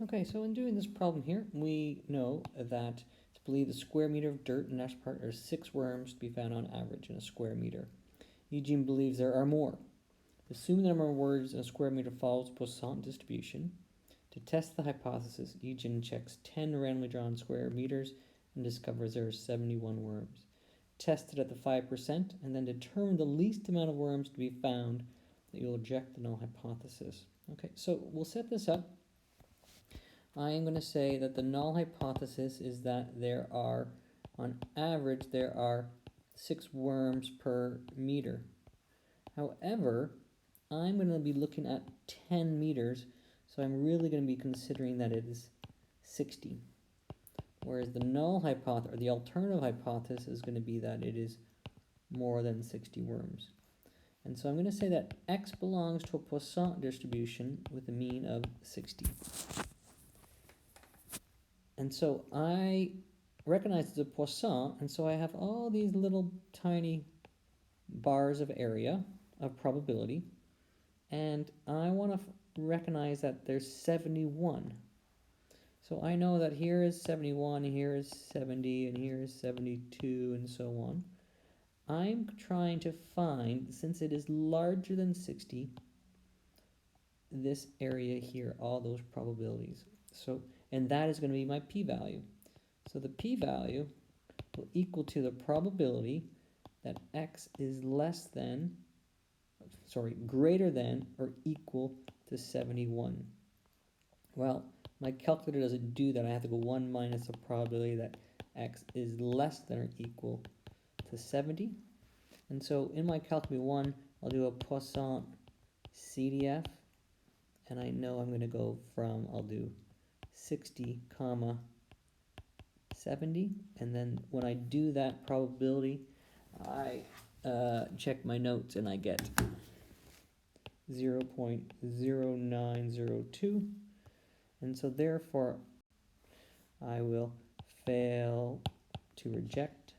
Okay, so in doing this problem here, we know that to believe the square meter of dirt in the next part are 6 worms to be found on average in a square meter. Eugene believes there are more. Assuming the number of worms in a square meter follows Poisson distribution. To test the hypothesis, Eugene checks 10 randomly drawn square meters and discovers there are 71 worms. Test it at the 5% and then determine the least amount of worms to be found that you'll reject the null hypothesis. Okay, so we'll set this up. I am going to say that the null hypothesis is that there are, on average, there are 6 worms per meter. However, I'm going to be looking at 10 meters, so I'm really going to be considering that it is 60. Whereas the null hypothesis, or the alternative hypothesis, is going to be that it is more than 60 worms. And so I'm going to say that x belongs to a Poisson distribution with a mean of 60. And so I recognize it's a Poisson, and so I have all these little tiny bars of area, of probability, and I want to recognize that there's 71. So I know that here is 71, here is 70, and here is 72, and so on. I'm trying to find, since it is larger than 60, this area here, all those probabilities. So, and that is going to be my p-value. So the p-value will equal to the probability that x is greater than or equal to 71. Well, my calculator doesn't do that. I have to go 1 minus the probability that x is less than or equal to 70. And so in my calculator 1, I'll do a Poisson CDF, and I know I'm going to go from, I'll do 60, 70, and then when I do that probability, I check my notes and I get 0.0902, and so therefore I will fail to reject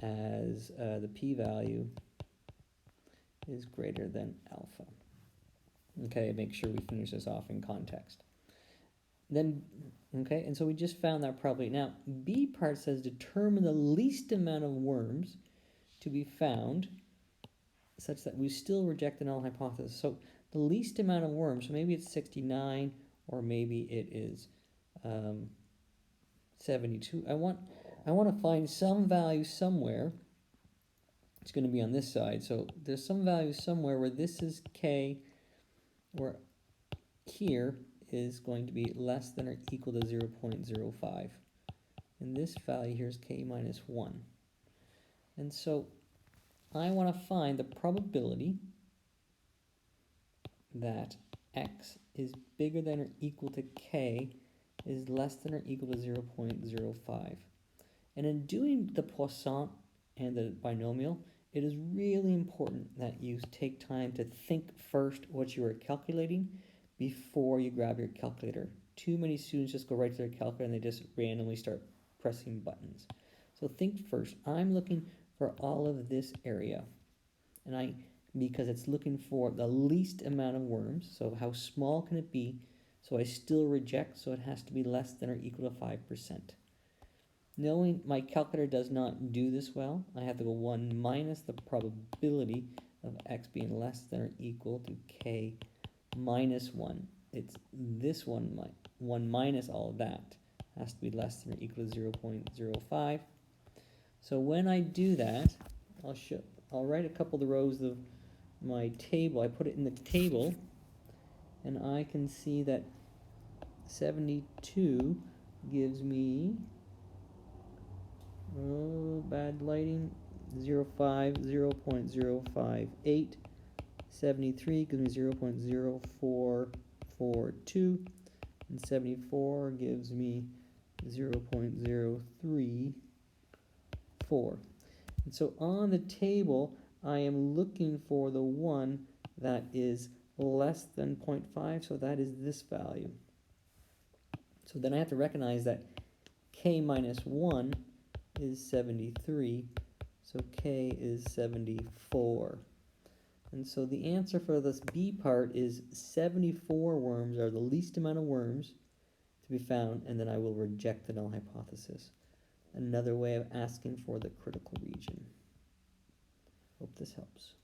as the p-value is greater than alpha. Okay, make sure we finish this off in context. Then, okay, and so we just found that probability. Now, B part says determine the least amount of worms to be found such that we still reject the null hypothesis. So the least amount of worms, so maybe it's 69 or maybe it is 72. I want to find some value somewhere. It's going to be on this side. So there's some value somewhere where this is k, where here is going to be less than or equal to 0.05. And this value here is k minus 1. And so I want to find the probability that x is bigger than or equal to k is less than or equal to 0.05. And in doing the Poisson and the binomial, it is really important that you take time to think first what you are calculating before you grab your calculator. Too many students just go right to their calculator and they just randomly start pressing buttons. So think first. I'm looking for all of this area, and because it's looking for the least amount of worms, so how small can it be? So I still reject, so it has to be less than or equal to 5%. Knowing my calculator does not do this well, I have to go 1 minus the probability of x being less than or equal to k minus 1. It's this 1 minus all of that has to be less than or equal to 0.05. So when I do that, I'll write a couple of the rows of my table. I put it in the table, and I can see that 72 gives me, bad lighting, 0.058. 73 gives me 0.0442, and 74 gives me 0.034. And so on the table, I am looking for the one that is less than 0.5, so that is this value. So then I have to recognize that k minus 1 is 73, so k is 74. And so the answer for this B part is 74 worms are the least amount of worms to be found, and then I will reject the null hypothesis. Another way of asking for the critical region. Hope this helps.